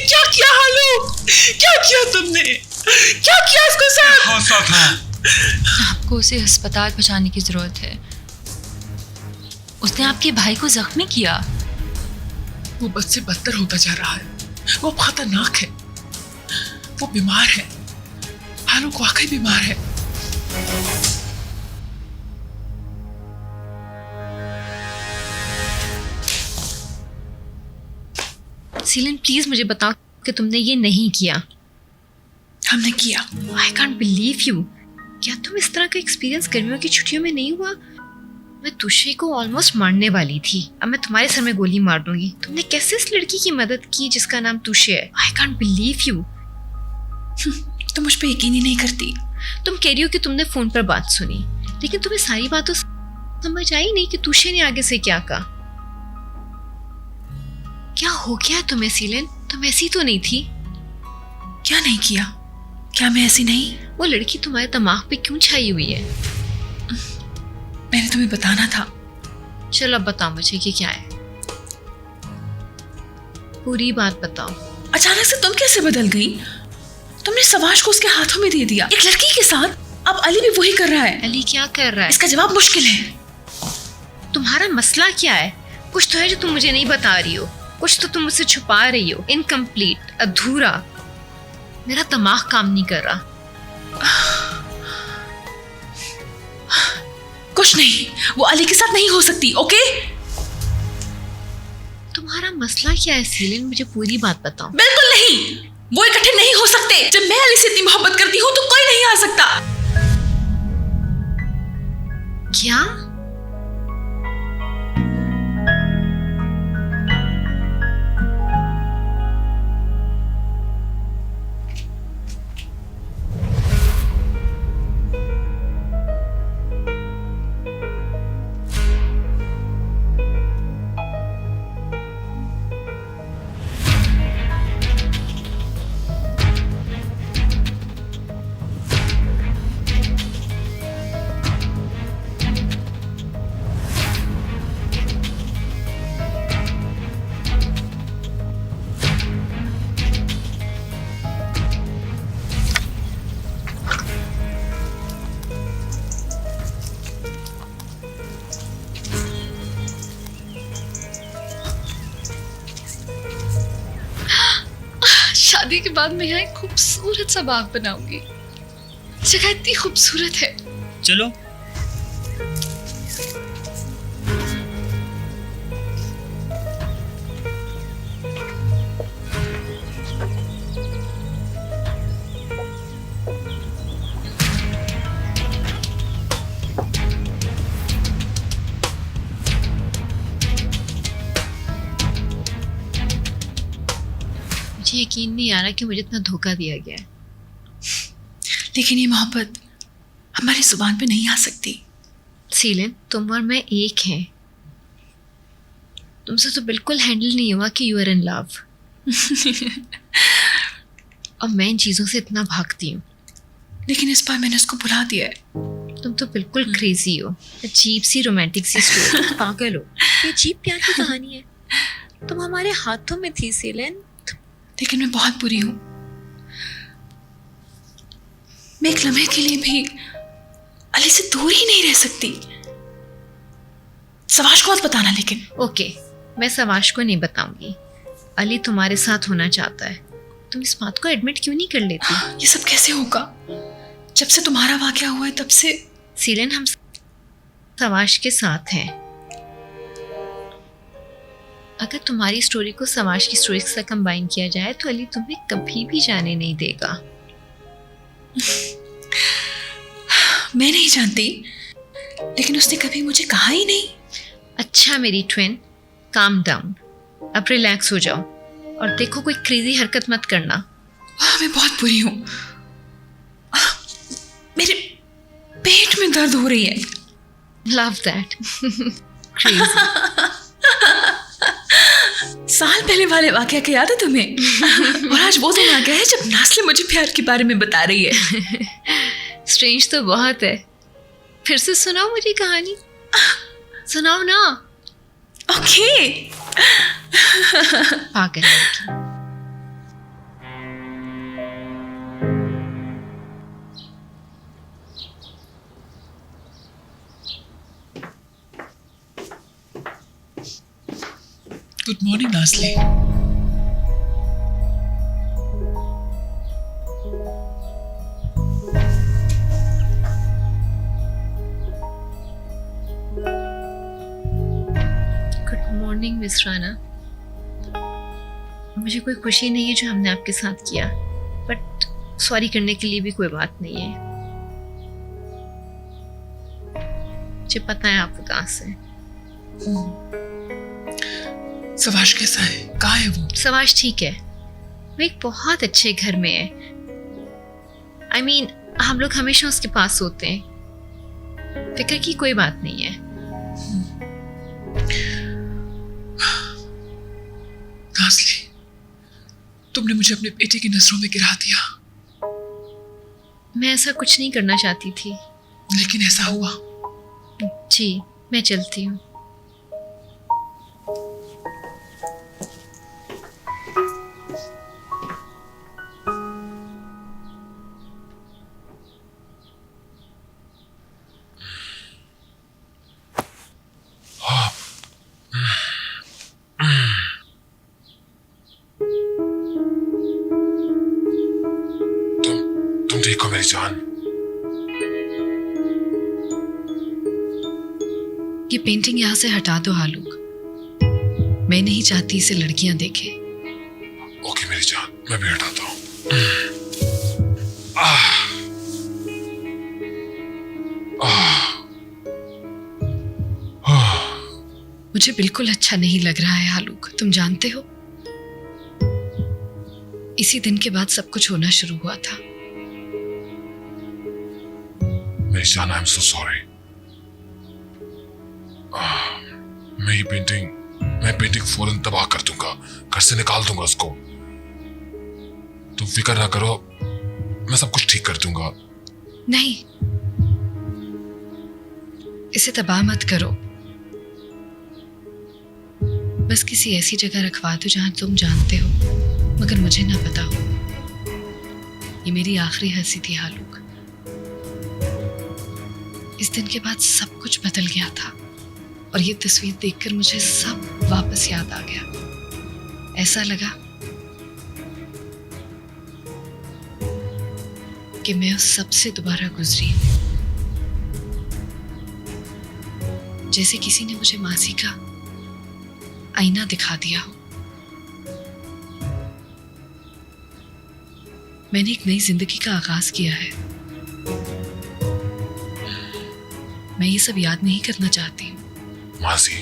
क्या किया हालू? क्या किया तुमने? क्या किया उसके साथ? हादसा था। आपको उसे अस्पताल पहुंचाने की जरूरत है। उसने आपके भाई को जख्मी किया। वो बद से बदतर होता जा रहा है। वो खतरनाक है। वो बीमार है। हालू वाकई बीमार है। सीलन प्लीज मुझे बताओ कि तुमने ये नहीं किया। हमने किया। I can't believe you. क्या तुम इस तरह का एक्सपीरियंस गर्मियों की छुट्टियों में नहीं हुआ? मैं तुषे को ऑलमोस्ट मारने वाली थी। अब मैं तुम्हारे सर में गोली मार दूंगी। तुमने कैसे इस लड़की की मदद की जिसका नाम तुषे है? I can't believe you. तुम मुझ पे यकीन ही नहीं करती। तुम कह रही हो कि तुमने फोन पर बात सुनी, लेकिन तुम्हें सारी बातों समझ आई नहीं कि तुषे ने आगे से क्या कहा। क्या हो गया तुम्हें सीलन? तुम ऐसी तो नहीं थी। क्या नहीं किया? क्या मैं ऐसी नहीं? वो लड़की तुम्हारे दिमाग पे क्यों छाई हुई है? मैंने तुम्हें बताना था। चलो अब बताओ मुझे कि क्या है। पूरी बात बताओ। अचानक से तुम कैसे बदल गई? तुमने सवाश को उसके हाथों में दे दिया, एक लड़की के साथ। अब अली भी वही कर रहा है। अली क्या कर रहा है? इसका जवाब मुश्किल है। तुम्हारा मसला क्या है? कुछ तो है जो तुम मुझे नहीं बता रही हो। कुछ तो तुम मुझसे छुपा रही हो। इनकम्प्लीट, अधूरा। मेरा दिमाग काम नहीं कर रहा। कुछ नहीं, वो अली के साथ नहीं हो सकती। ओके? तुम्हारा मसला क्या है सीलन? मुझे पूरी बात बताओ। बिल्कुल नहीं, वो इकट्ठे नहीं हो सकते। जब मैं अली से इतनी मोहब्बत करती हूँ तो कोई नहीं आ सकता। क्या? शादी के बाद मैं यहाँ एक खूबसूरत सा बाग बनाऊंगी। जगह इतनी खूबसूरत है। चलो। मुझे यकीन नहीं आ रहा कि मुझे इतना धोखा दिया गया है। लेकिन ये मोहब्बत हमारी जुबान पे नहीं आ सकती। सीलन, तुम और मैं एक हैं। तुमसे तो बिल्कुल हैंडल नहीं हुआ कि यू आर इन लव। और मैं इन चीज़ों से इतना भागती हूँ। लेकिन इस बार मैंने उसको भुला दिया है। तुम तो बिल्कुल क्रेजी हो। अजीब सी रोमांटिक सी स्टोरी। पागल हो। ये अजीब प्यार की कहानी है। तुम हमारे हाथों में थी सीलन। लेकिन मैं बहुत बुरी हूँ। मैं एक लम्हे के लिए भी अली से दूर ही नहीं रह सकती। सवाश को मत बताना। लेकिन ओके, मैं सवाश को नहीं बताऊंगी। अली तुम्हारे साथ होना चाहता है। तुम इस बात को एडमिट क्यों नहीं कर लेती? ये सब कैसे होगा? जब से तुम्हारा वाकया हुआ है तब से। सीलन, हम सवाश के साथ हैं। अगर तुम्हारी स्टोरी को सवाश की स्टोरी से कंबाइन किया जाए तो अली तुम्हें कभी भी जाने नहीं देगा। मैं नहीं जानती, लेकिन उसने कभी मुझे कहा ही नहीं। अच्छा मेरी ट्विन, काम डाउन। अब रिलैक्स हो जाओ और देखो कोई क्रेजी हरकत मत करना। मैं बहुत बुरी हूँ। मेरे पेट में दर्द हो रही है। Love that. क्रेजी। साल पहले वाले वाकया क्या याद है तुम्हें? और आज वो दिन आ गया है जब नास्ले मुझे प्यार के बारे में बता रही है। स्ट्रेंज तो बहुत है। फिर से सुनाओ मुझे कहानी। सुनाओ ना। ओके। पागल लड़की। Morning Nazli. Good morning miss Rana. मुझे कोई खुशी नहीं है जो हमने आपके साथ किया, बट सॉरी करने के लिए भी कोई बात नहीं है। मुझे पता है आप कहाँ से। सवाश कैसा है? कहाँ है वो? सवाश ठीक है, वो एक बहुत अच्छे घर में है। I mean, हम लोग हमेशा उसके पास होते हैं। फिक्र की कोई बात नहीं है। नाज़ली, तुमने मुझे अपने बेटे की नजरों में गिरा दिया। मैं ऐसा कुछ नहीं करना चाहती थी। लेकिन ऐसा हुआ। जी, मैं चलती हूँ। तुम ठीक हो मेरी जान? ये पेंटिंग यहाँ से हटा दो हालूक। मैं नहीं चाहती इसे लड़कियां देखें। ओके मेरी जान, मैं भी हटाता हूँ। मुझे बिल्कुल अच्छा नहीं लग रहा है हालूक, तुम जानते हो। इसी दिन के बाद सब कुछ होना शुरू हुआ था। मेरी जान, आई एम सो सॉरी। मैं पेंटिंग फौरन तबाह कर दूंगा, घर से निकाल दूंगा उसको। तुम फिक्र ना करो, मैं सब कुछ ठीक कर दूंगा। नहीं, इसे तबाह मत करो। बस किसी ऐसी जगह रखवा दो जहां तुम जानते हो मगर मुझे ना पता हो। ये मेरी आखिरी हंसी थी हालूक। इस दिन के बाद सब कुछ बदल गया था और ये तस्वीर देखकर मुझे सब वापस याद आ गया। ऐसा लगा कि मैं उस सब से दोबारा गुजरी हूं। जैसे किसी ने मुझे मासी का आईना दिखा दिया हो। मैंने एक नई जिंदगी का आगाज किया है। मैं ये सब याद नहीं करना चाहती हूँ। माजी,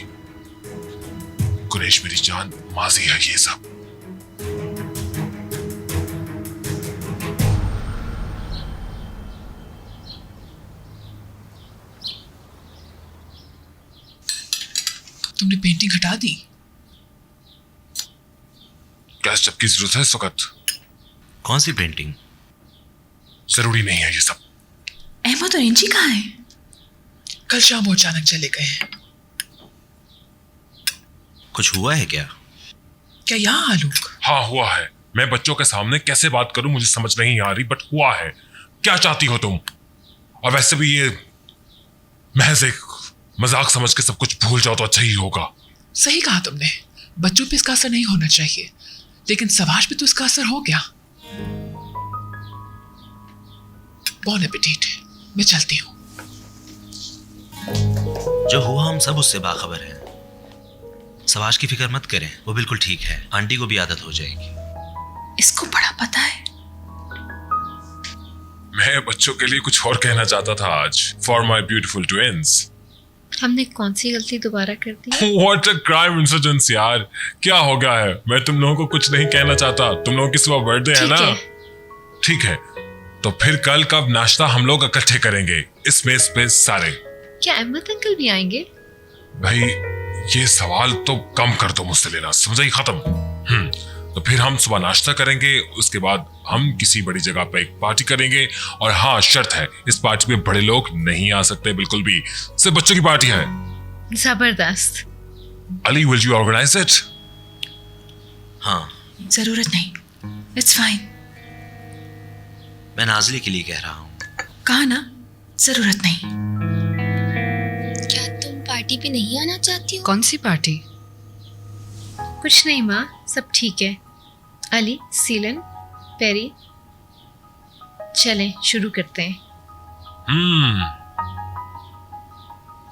कुरैश मेरी जान, माजी है ये सब। तुमने पेंटिंग हटा दी? क्या इस सब की जरूरत है इस वक्त? कौन सी पेंटिंग? जरूरी नहीं है ये सब। अहमद और इंजी कहाँ हैं? कल शाम वो अचानक चले गए हैं। कुछ हुआ है क्या? क्या यहाँ आलूक? हाँ हुआ है। मैं बच्चों के सामने कैसे बात करूं मुझे समझ नहीं आ रही, बट हुआ है। क्या चाहती हो तुम? और वैसे भी ये महज एक मजाक समझ के सब कुछ भूल जाओ तो अच्छा ही होगा। सही कहा तुमने, बच्चों पे इसका असर नहीं होना चाहिए, लेकिन सवाश पे तो इसका असर हो गया। बॉन एपेटाइट, मैं चलती हूँ। जो हुआ हम सब उससे बाखबर हैं। सवाश की फिक्र मत करें, वो बिल्कुल ठीक है। आंटी को भी आदत हो जाएगी। इसको बड़ा पता है। मैं बच्चों के लिए कुछ और कहना चाहता था आज। For my beautiful twins. हमने कौन सी गलती दोबारा कर दी? What a crime insurgence यार, क्या हो गया है? मैं तुम लोगों को कुछ नहीं कहना चाहता। तुम लोगों की सुबह बर्थडे है ना? ठीक है, तो फिर कल का नाश्ता हम लोग इकट्ठे करेंगे इस मेज पे सारे। क्या अहमद अंकल भी आएंगे? भाई ये सवाल तो कम कर दो मुझसे लेना, समझाई खत्म। तो फिर हम सुबह नाश्ता करेंगे, उसके बाद हम किसी बड़ी जगह पे एक पार्टी करेंगे। और हाँ, शर्त है, इस पार्टी में बड़े लोग नहीं आ सकते बिल्कुल भी, सिर्फ बच्चों की पार्टी है। जबरदस्त। अली, विल यू ऑर्गेनाइज इट? हाँ, जरूरत नहीं, इट्स फाइन। मैं नाज़ली के लिए कह रहा हूँ। कहा ना, जरूरत नहीं। क्या तुम पार्टी पे नहीं आना चाहती हो? कौन सी पार्टी? कुछ नहीं माँ, सब ठीक है। अली, सीलन, पेरी, चलें शुरू करते हैं।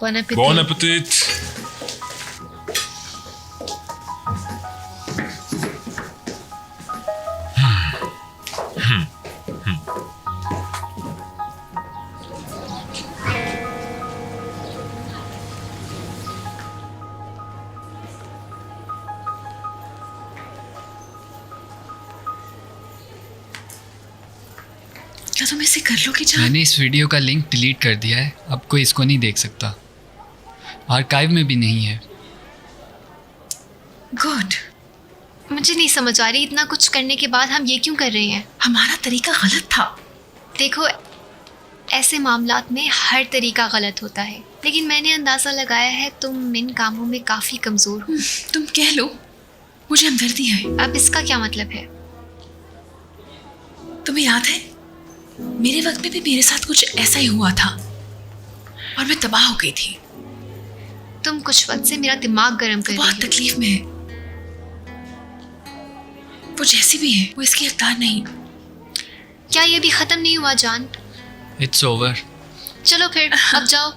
Bon appétit. बॉन एपेटिट। क्या तुम इसे कर लोगे जान? मैंने इस वीडियो का लिंक डिलीट कर दिया है, अब कोई इसको नहीं देख सकता। आर्काइव में भी नहीं है। गुड। मुझे नहीं समझ आ रही, इतना कुछ करने के बाद हम ये क्यों कर रहे हैं? हमारा तरीका गलत था। देखो, ऐसे मामलात में हर तरीका गलत होता है, लेकिन मैंने अंदाज़ा लगाया है तुम इन कामों में काफ़ी कमज़ोर हो। तुम कह लो, मुझे हमदर्दी है। अब इसका क्या मतलब है? तुम्हें याद है, मेरे वक्त में भी मेरे साथ कुछ ऐसा ही हुआ था और मैं तबाह हो गई थी। तुम कुछ वक्त से मेरा दिमाग गर्म कर बहुत रही हो। तकलीफ में है। वो जैसी भी है, वो इसकी अख्तार नहीं। क्या ये भी ख़त्म नहीं हुआ जान? It's over. चलो फिर, अब जाओ।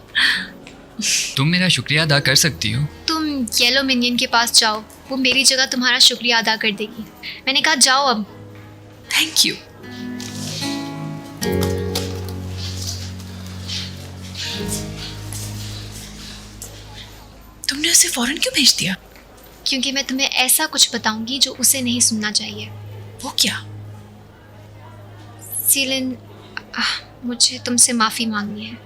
तुम मेरा शुक्रिया अदा कर सकती हो। तुम येलो मिनियन के पास जाओ, वो मेरी जगह तुम्हारा शुक्रिया अदा कर देगी। मैंने कहा जाओ अब। Thank you. तुमने उसे फौरन क्यों भेज दिया? क्योंकि मैं तुम्हें ऐसा कुछ बताऊंगी जो उसे नहीं सुनना चाहिए। वो क्या? सीलिन, मुझे तुमसे माफ़ी मांगनी है।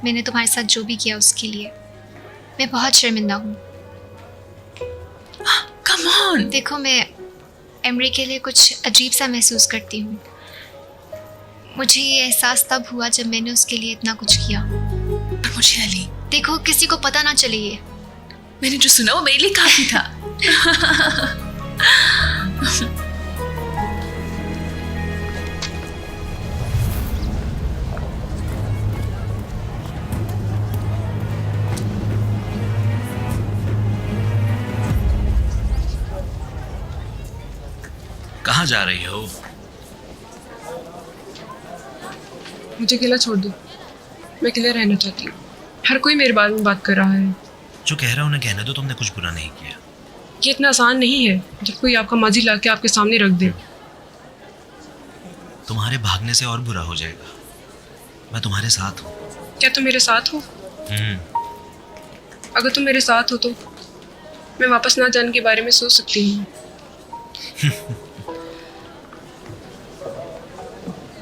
मैंने तुम्हारे साथ जो भी किया उसके लिए मैं बहुत शर्मिंदा हूँ। Come on. देखो, मैं एमरी के लिए कुछ अजीब सा महसूस करती हूँ। मुझे ये एहसास तब हुआ जब मैंने उसके लिए इतना कुछ किया। और मुझे अली, देखो, किसी को पता ना चले ये। मैंने जो सुना वो मेरे लिए काफी था। कहाँ जा रही हो? मुझे अकेला छोड़ दो, मैं अकेले रहना चाहती हूँ। हर कोई मेरे बारे में बात कर रहा है। जो कह रहा हूँ उन्हें कहने दो, तुमने कुछ बुरा नहीं किया। ये इतना आसान नहीं है जब कोई आपका माजी ला के आपके सामने रख दे। तुम्हारे भागने से और बुरा हो जाएगा। मैं तुम्हारे साथ हूँ। क्या तुम मेरे साथ हो? अगर तुम मेरे साथ हो तो मैं वापस ना जाने के बारे में सोच सकती हूँ।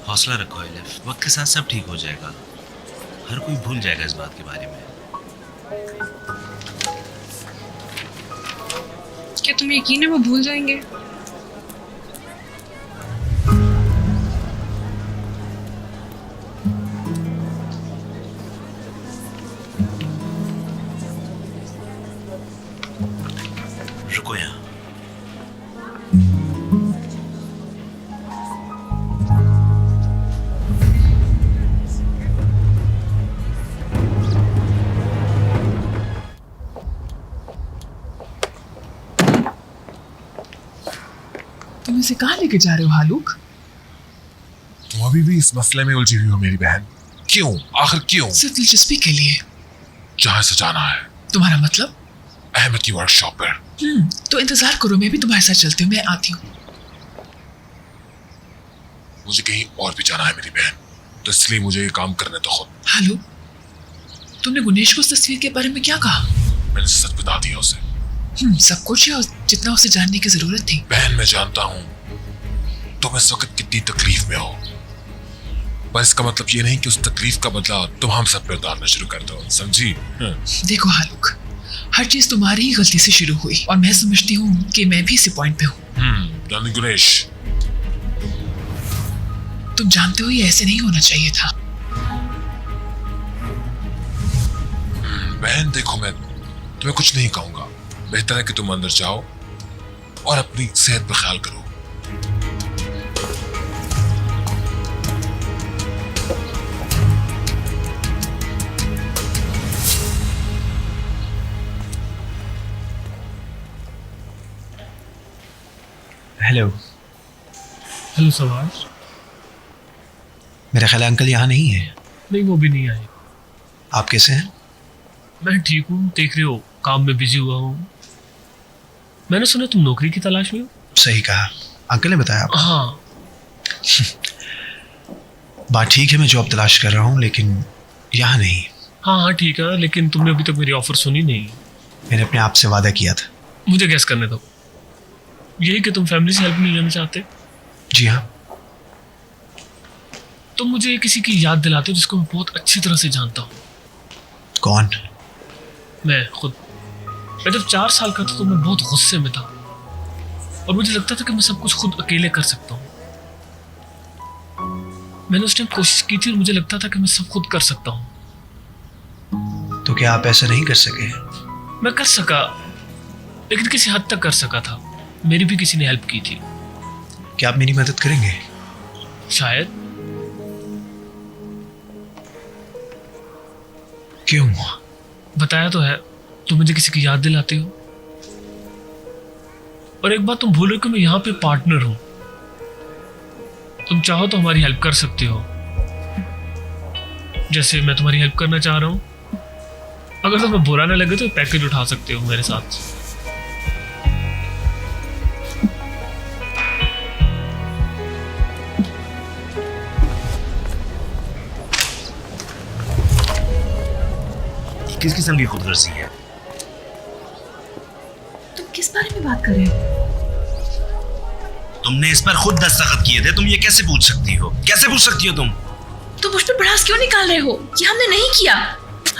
हौसला रखो एलिफ, वक्त के साथ सब ठीक हो जाएगा। हर कोई भूल जाएगा इस बात के बारे में। क्या तुम्हें यकीन है वो भूल जाएंगे? रुको यहाँ। तुम इसे कहाँ लेके जा रहे हो हालूक? तुम अभी भी इस मसले में उलझी हुई हो मेरी बहन। क्यों? आखिर क्यों? सिर्फ दिलचस्पी के लिए। जहाँ से जाना है। तुम्हारा मतलब? अहमद की वर्कशॉप पर। तो इंतजार करो, मैं भी तुम्हारे साथ चलती हूँ। मैं आती हूँ। मुझे कहीं और भी जाना है मेरी बहन, तो इसलिए मुझे ये काम करने दो खुद। हालू, तुमने गुनेश को उस तस्वीर के बारे में क्या कहा? मैंने सच बता दिया उसे। सब कुछ या जितना उसे जानने की जरूरत थी। बहन, मैं जानता हूँ तुम इस वक्त कितनी तकलीफ में हो, पर इसका मतलब ये नहीं कि उस तकलीफ का बदला तुम हम सब पे उतारना शुरू कर दो, समझी? देखो हालूक, हर चीज तुम्हारी ही गलती से शुरू हुई और मैं समझती हूँ कि मैं भी इसी पॉइंट पे हूँ। गुनेश, तुम जानते हो ये ऐसे नहीं होना चाहिए था। बहन देखो, मैं तुम्हें कुछ नहीं कहूंगा। बेहतर है कि तुम अंदर जाओ और अपनी सेहत पर ख्याल करो। हेलो। हेलो सवाज। मेरा ख्याल है अंकल यहाँ नहीं है। नहीं, वो भी नहीं आए। आप कैसे हैं? मैं ठीक हूँ, देख रहे हो काम में बिजी हुआ हूँ। मैंने सुना तुम नौकरी की तलाश में हो। सही कहा, अंकल ने बताया आपको। हाँ। बात ठीक है, मैं जॉब तलाश कर रहा हूँ, लेकिन यहाँ नहीं। हाँ ठीक है, लेकिन तुमने अभी तक मेरी ऑफर सुनी नहीं। मैंने अपने आप से वादा किया था। मुझे गैस करने दो, यही कि तुम फैमिली से हेल्प नहीं लेना चाहते। जी हाँ। तुम मुझे किसी की याद दिलाते हो जिसको मैं बहुत अच्छी तरह से जानता हूँ। कौन? मैं खुद। मैं जब 4 साल का था तो मैं बहुत गुस्से में था और मुझे लगता था कि मैं सब कुछ खुद अकेले कर सकता हूँ। मैंने उस टाइम कोशिश की थी और मुझे लगता था कि मैं सब खुद कर सकता हूँ। तो क्या आप ऐसा नहीं कर सके? मैं कर सका, लेकिन किसी हद तक कर सका था। मेरी भी किसी ने हेल्प की थी। क्या आप मेरी मदद करेंगे? शायद। क्यों? बताया तो है, तुम मुझे किसी की याद दिलाते हो। और एक बात तुम भूलो कि मैं यहाँ पे पार्टनर हूं। तुम चाहो तो हमारी हेल्प कर सकते हो, जैसे मैं तुम्हारी हेल्प करना चाह रहा हूं। अगर तुम्हें बुरा ना लगे तो पैकेज उठा सकते हो मेरे साथ। किस किस्म की खुदगर्जी है? तुम किस बारे में बात कर रहे हो? तुमने इस पर खुद दस्तखत किए थे, तुम ये कैसे पूछ सकती हो? कैसे पूछ सकती हो तुम? तुम मुझ पर भड़ास क्यों निकाल रहे हो? ये हमने नहीं किया,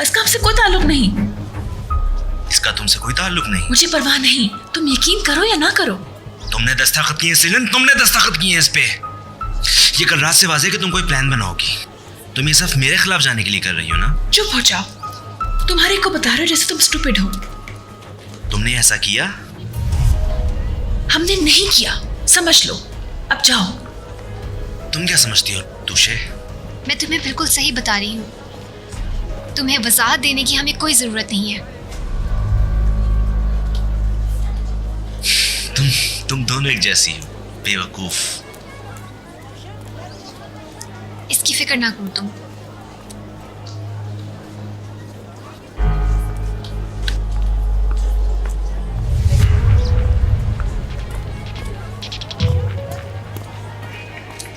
इसका हमसे कोई ताल्लुक नहीं। इसका तुमसे कोई ताल्लुक नहीं? मुझे परवाह नहीं, तुम यकीन करो या ना करो। तुमने दस्तखत किए सीलन, तुमने दस्तखत किए इस पे। ये कल रात से वाज़ेह है कि तुम कोई प्लान बनाओगी। तुम ये सिर्फ मेरे खिलाफ जाने के लिए कर रही हो ना? चुप हो जाओ, तुम्हारे को बता रहे हो जैसे तुम स्टूपिड हो। तुमने ऐसा किया? हमने नहीं किया, समझ लो। अब जाओ। तुम क्या समझती हो तुषे? मैं तुम्हें बिल्कुल सही बता रही हूँ। तुम्हें वजाहत देने की हमें कोई जरूरत नहीं है। तुम दोनों एक जैसी हो, बेवकूफ। इसकी फिक्र ना करो तुम।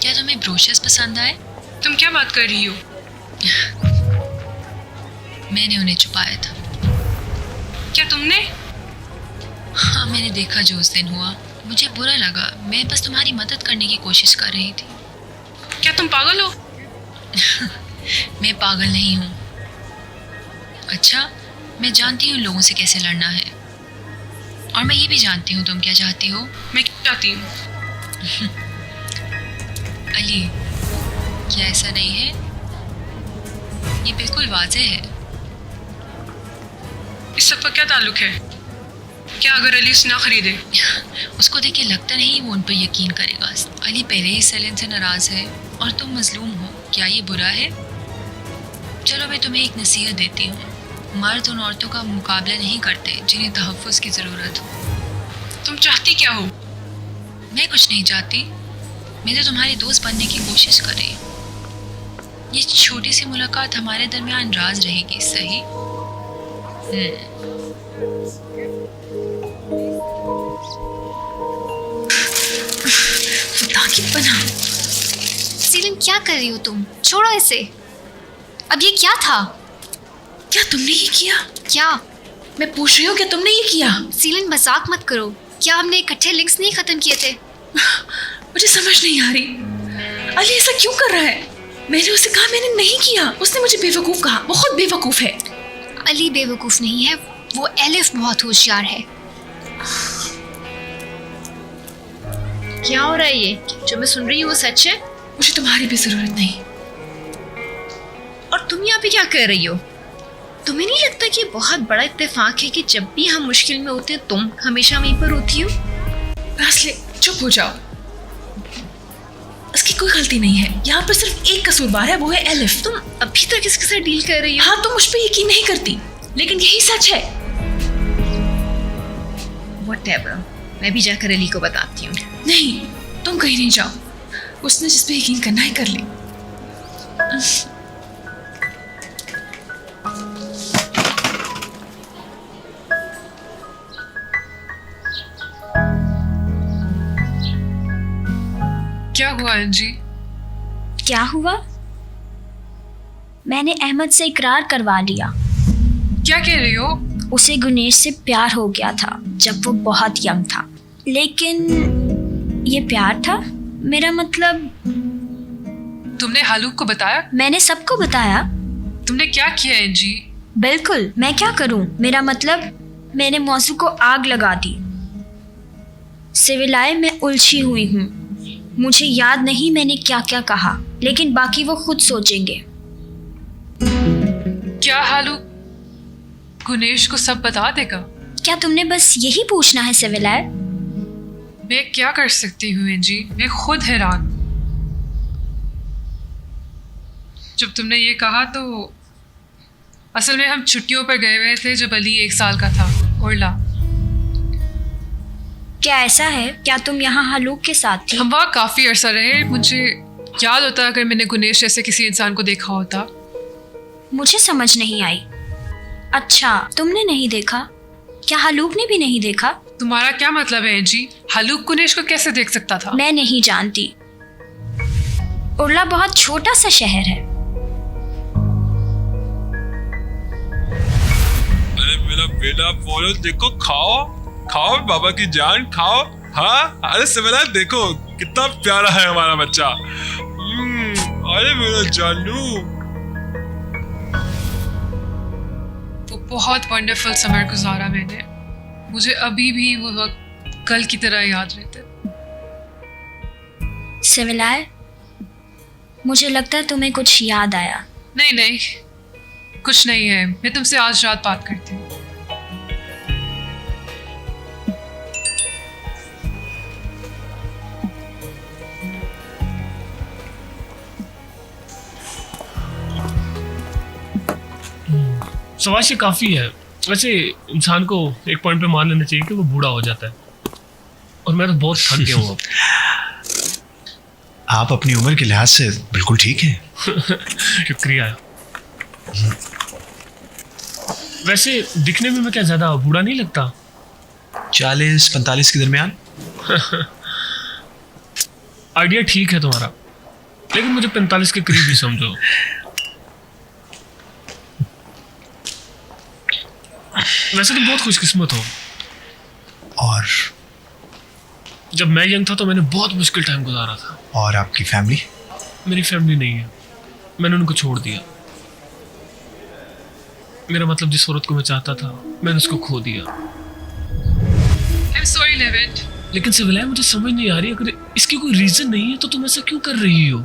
क्या तुम्हें ब्रोशर्स पसंद आए? तुम क्या बात कर रही हो? मैंने उन्हें छुपाया था। क्या तुमने? हाँ, मैंने देखा जो उस दिन हुआ, मुझे बुरा लगा। मैं बस तुम्हारी मदद करने की कोशिश कर रही थी। क्या तुम पागल हो? मैं पागल नहीं हूँ। अच्छा, मैं जानती हूँ लोगों से कैसे लड़ना है, और मैं ये भी जानती हूँ तुम क्या चाहती हो। मैं क्या चाहती हूँ? अली, क्या ऐसा नहीं है? ये बिल्कुल वाज़ेह है। इस सब का क्या ताल्लुक है? क्या अगर अली उसे ना खरीदे? उसको देख के लगता नहीं वो उन पर यकीन करेगा। अली पहले ही सेलिन से नाराज़ है और तुम मजलूम हो। क्या ये बुरा है? चलो मैं तुम्हें एक नसीहत देती हूँ। मर्द उन औरतों का मुकाबला नहीं करते जिन्हें तहफ़्फ़ुज़ की ज़रूरत हो। तुम चाहती क्या हो? मैं कुछ नहीं चाहती, मैं तो तुम्हारी दोस्त बनने की कोशिश कर रही हूँ। ये छोटी सी मुलाकात हमारे दरमियान राज रहेगी, सही? बना। सीलिन, क्या कर रही हो तुम? छोड़ो इसे। अब ये क्या था? क्या तुमने ये किया? क्या? मैं पूछ रही हूँ, क्या तुमने ये किया? सीलिन, मजाक मत करो। क्या हमने इकट्ठे लिंक्स नहीं खत्म किए थे? मुझे समझ नहीं आ रही, अली ऐसा क्यों कर रहा है? मैंने उसे कहा मैंने नहीं किया, उसने मुझे बेवकूफ कहा। बहुत बेवकूफ है। अली बेवकूफ नहीं है, वो एलिफ बहुत होशियार है। क्या हो रहा है? ये जो मैं सुन रही हूँ वो सच है? मुझे तुम्हारी भी जरूरत नहीं। और तुम यहाँ पे क्या कर रही हो? तुम्हें नहीं लगता कि बहुत बड़ा इत्तेफाक है कि जब भी हम मुश्किल में होते हैं तुम हमेशा वहीं पर होती हो? रास्ले, चुप हो जाओ। उसकी कोई गलती नहीं है, यहाँ पर सिर्फ एक कसूरवार है, वो है एलिफ। तुम अभी तक इसके साथ डील कर रही हो? हाँ, तुम मुझ पर यकीन नहीं करती, लेकिन यही सच है। Whatever. मैं भी जाकर अली को बताती हूँ। नहीं, तुम कहीं नहीं जाओ। उसने जिस पे यकीन करना है कर ले। क्या हुआ अंजी? क्या हुआ? मैंने अहमद से इकरार करवा लिया। क्या कह रही हो? उसे गुनेश से प्यार हो गया था जब वो बहुत यंग था, लेकिन ये प्यार था, मेरा मतलब। तुमने हालूक को बताया? मैंने सबको बताया। तुमने क्या किया अंजी? बिल्कुल, मैं क्या करूं? मेरा मतलब, मैंने मौजू को आग लगा दी। सिविलाए मैं उलझी हुई हूँ। मुझे याद नहीं मैंने क्या क्या कहा, लेकिन बाकी वो खुद सोचेंगे। क्या हालूक गुनेश को सब बता देगा? क्या तुमने बस यही पूछना है सिविलाए? मैं क्या कर सकती हूँ अंजी, मैं खुद हैरान। जब तुमने ये कहा तो असल में हम छुट्टियों पर गए हुए थे जब अली 1 साल का था। उर्ला, क्या ऐसा है? क्या तुम यहाँ हालूक के साथ थी? हम वहाँ काफी अरसा रहे। मुझे याद होता अगर मैंने गुनेश जैसे किसी इंसान को देखा होता। मुझे समझ नहीं आई। अच्छा, तुमने नहीं देखा? क्या हालूक ने भी नहीं देखा? तुम्हारा क्या मतलब है जी? हालूक गुनेश को कैसे देख सकता था? मैं नहीं जानती। उर्ला बहुत छोटा सा शहर है। अरे मेरा बेटा बोलो, देखो, खाओ खाओ बाबा की जान, खाओ। हाँ, अरे सिविला देखो कितना प्यारा है हमारा बच्चा। अरे मेरा जानू। वो बहुत वंडरफुल समर गुजारा मैंने। मुझे अभी भी वो वक्त कल की तरह याद रहते। सिविलाए, मुझे लगता है तुम्हें कुछ याद आया। नहीं नहीं, कुछ नहीं है। मैं तुमसे आज रात बात करती हूँ। शाबाशी काफ़ी है। वैसे इंसान को एक पॉइंट पे मान लेना चाहिए कि वो बूढ़ा हो जाता है, और मैं तो बहुत थक गया हूँ अब। आप अपनी उम्र के लिहाज से बिल्कुल ठीक हैं। शुक्रिया। वैसे दिखने में मैं क्या ज़्यादा बूढ़ा नहीं लगता? 40-45 के दरमियान। आइडिया ठीक है तुम्हारा, लेकिन मुझे 45 के करीब ही समझो। वैसे तुम बहुत खुशकिस्मत हो। और जब मैं यंग था तो मैंने बहुत मुश्किल टाइम गुजारा था। और आपकी फैमिली? मेरी फैमिली नहीं है, मैंने उनको छोड़ दिया। मेरा मतलब, जिस औरत को मैं चाहता था मैंने उसको खो दिया। I'm sorry, Levent. लेकिन सिविलाए, मुझे समझ नहीं आ रही, अगर इसकी कोई रीजन नहीं है तो तुम ऐसा क्यों कर रही हो?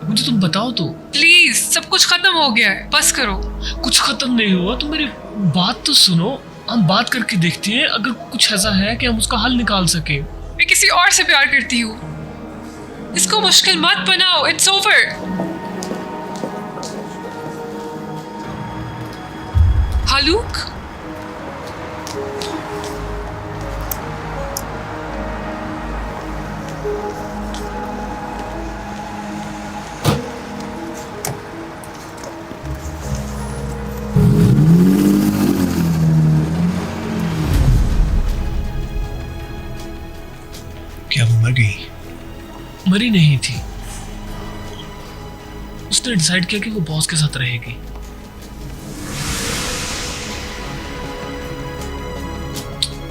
मुझे तुम बताओ तो। प्लीज, सब कुछ खत्म हो गया है, बस करो। कुछ खत्म नहीं हुआ, तुम मेरी बात तो सुनो। हम बात करके देखते हैं, अगर कुछ ऐसा है कि हम उसका हल निकाल सके। मैं किसी और से प्यार करती हूँ। इसको मुश्किल मत बनाओ। It's over. हालूक, क्या वो मर गई? मरी नहीं थी। उसने डिसाइड किया कि वो बॉस के साथ रहेगी।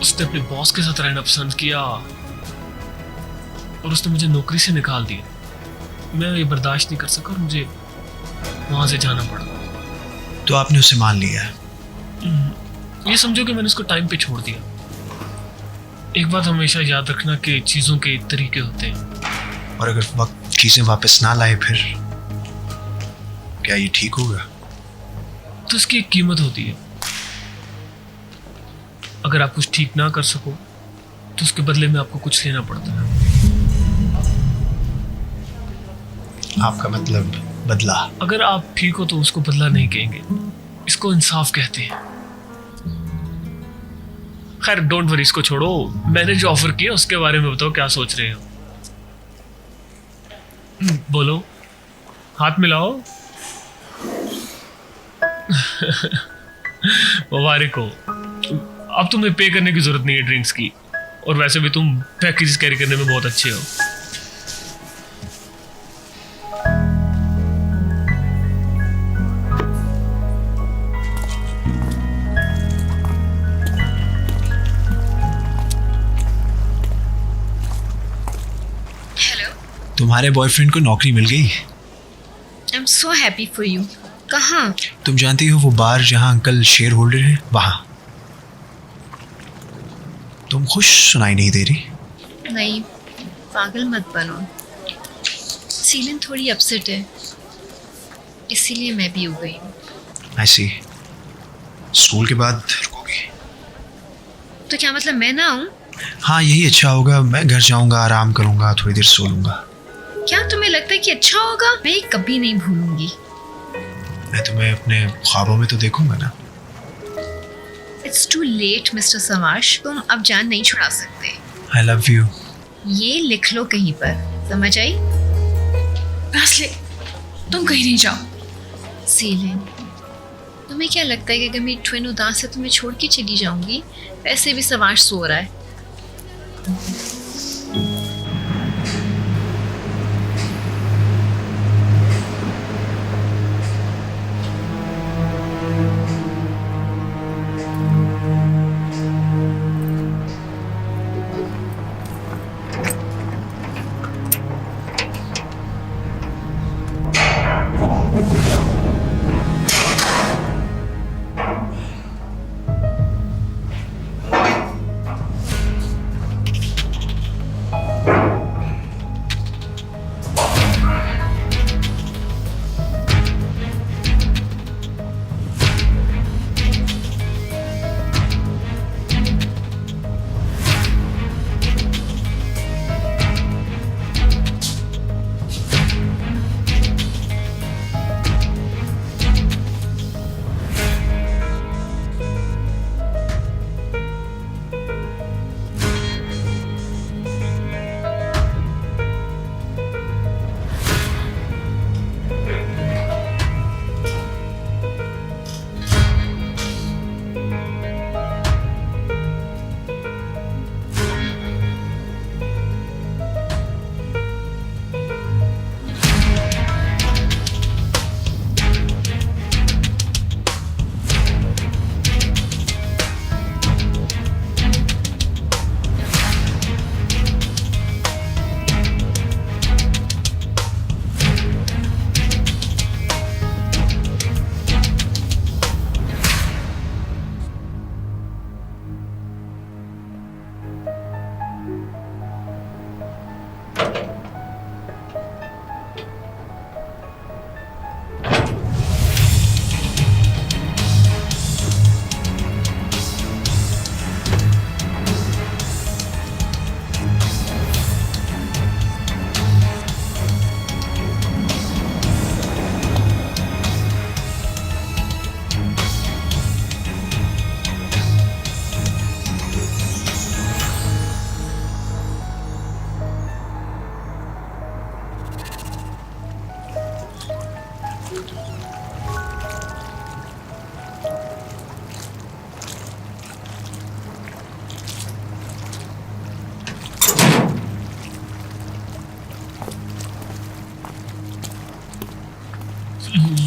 उसने अपने बॉस के साथ रहना पसंद किया और उसने मुझे नौकरी से निकाल दिया। मैं ये बर्दाश्त नहीं कर सका और मुझे वहां से जाना पड़ा। तो आपने उसे मान लिया? ये समझो कि मैंने उसको टाइम पे छोड़ दिया। एक बात हमेशा याद रखना कि चीज़ों के तरीके होते हैं। और अगर वक्त चीजें वापस ना लाए फिर क्या ये ठीक होगा? तो इसकी एक कीमत होती है। अगर आप कुछ ठीक ना कर सको तो उसके बदले में आपको कुछ लेना पड़ता है। आपका मतलब बदला? अगर आप ठीक हो तो उसको बदला नहीं कहेंगे, इसको इंसाफ कहते हैं। खैर डोंट वरी, इसको छोड़ो। मैंने जो ऑफर किया उसके बारे में बताओ, क्या सोच रहे हो? बोलो, हाथ मिलाओ। मुबारक हो। अब तुम्हें पे करने की जरूरत नहीं है ड्रिंक्स की, और वैसे भी तुम पैकेज कैरी करने में बहुत अच्छे हो। तुम्हारे बॉयफ्रेंड को नौकरी मिल गई। I am so happy for you. कहाँ? तुम जानती हो वो बार जहाँ अंकल शेयर होल्डर है, वहाँ। तुम खुश सुनाई नहीं दे रही। नहीं, पागल मत बनो। सीलिन थोड़ी अपसेट है, इसीलिए मैं भी हो गई हूँ। आई सी। स्कूल के बाद रुकोगी? तो क्या मतलब मैं ना आऊँ? हाँ, यही अच्छा होगा। मैं घर जाऊंगा, आराम करूंगा, थोड़ी देर सो लूंगा। क्या तुम्हें लगता है कि अच्छा होगा? मैं ये कभी नहीं भूलूंगी। मैं तुम्हें अपने ख्वाबों में तो देखूंगा ना। इट्स टू लेट मिस्टर समाश, तुम अब जान नहीं छुड़ा सकते। I love you. ये लिख लो कहीं पर, समझ आई? असले, तुम कहीं नहीं जाओ। सीलिन, तुम्हें क्या लगता है कि अगर मेरी ट्विन उदास है तो मैं छोड़ के चली जाऊंगी? वैसे भी समाश सो रहा है।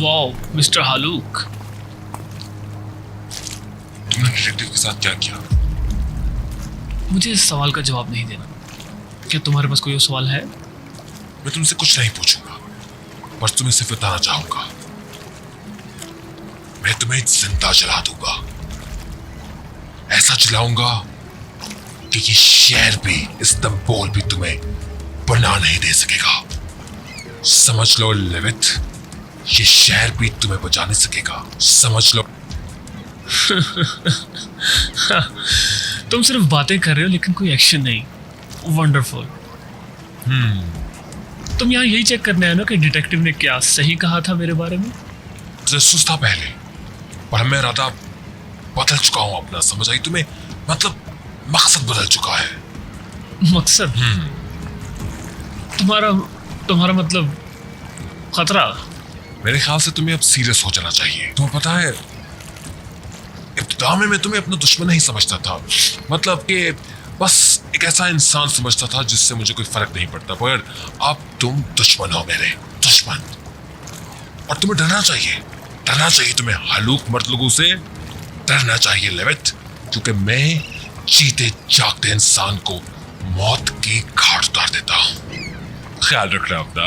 वाओ मिस्टर हालूक, तुमने डिटेक्टिव के साथ क्या किया? मुझे इस सवाल का जवाब नहीं देना। क्या तुम्हारे पास कोई और सवाल है? मैं तुमसे कुछ नहीं पूछूंगा, पर तुम्हें सिर्फ बताना चाहूंगा, मैं तुम्हें जिंदा जला दूंगा। ऐसा जलाऊंगा कि ये शहर भी, इस्तांबुल भी तुम्हें बना नहीं दे सकेगा। समझ लो लिविट, ये शहर भी तुम्हें बचा नहीं सकेगा, समझ लो। तुम सिर्फ बातें कर रहे हो लेकिन कोई एक्शन नहीं। वंडरफुल। तुम यहाँ यही चेक करने आए ना कि डिटेक्टिव ने क्या सही कहा था मेरे बारे में? जासूस था पहले, पर मैं इरादा बदल चुका हूं अपना, समझ आई तुम्हें? मतलब मकसद बदल चुका है। मकसद? तुम्हारा मतलब खतरा? मेरे ख्याल से तुम्हें अब सीरियस हो जाना चाहिए। तुम्हें पता है, इब्तिदा में मैं तुम्हें अपना दुश्मन नहीं समझता था, मतलब कि बस एक ऐसा इंसान समझता था जिससे मुझे कोई फर्क नहीं पड़ता, पर अब तुम दुश्मन हो मेरे, दुश्मन। और तुम्हें डरना चाहिए तुम्हें हालूक मर्द से डरना चाहिए लेविट, क्योंकि मैं जीते जागते इंसान को मौत की घाट उतार देता हूं। ख्याल रखना अपना।